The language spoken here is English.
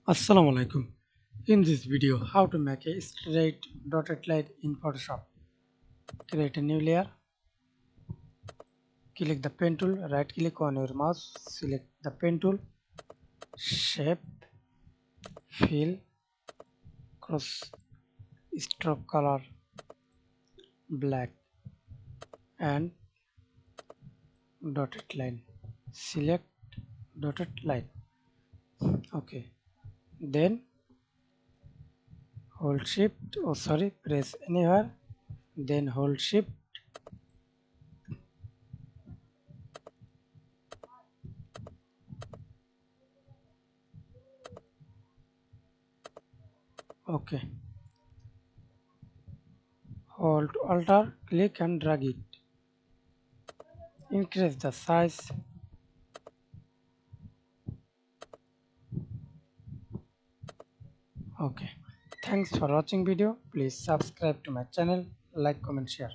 Assalamu alaikum. In this video, how to make a straight dotted line in Photoshop. Create a new layer, click the pen tool, right click on your mouse, select the pen tool, shape, fill, cross stroke color, black and dotted line. Select dotted line. Okay. Then hold shift, press anywhere, then hold shift. Okay. Hold Alt, click and drag it. Increase the size. Okay. Thanks for watching video. Please subscribe to my channel, like, comment, share.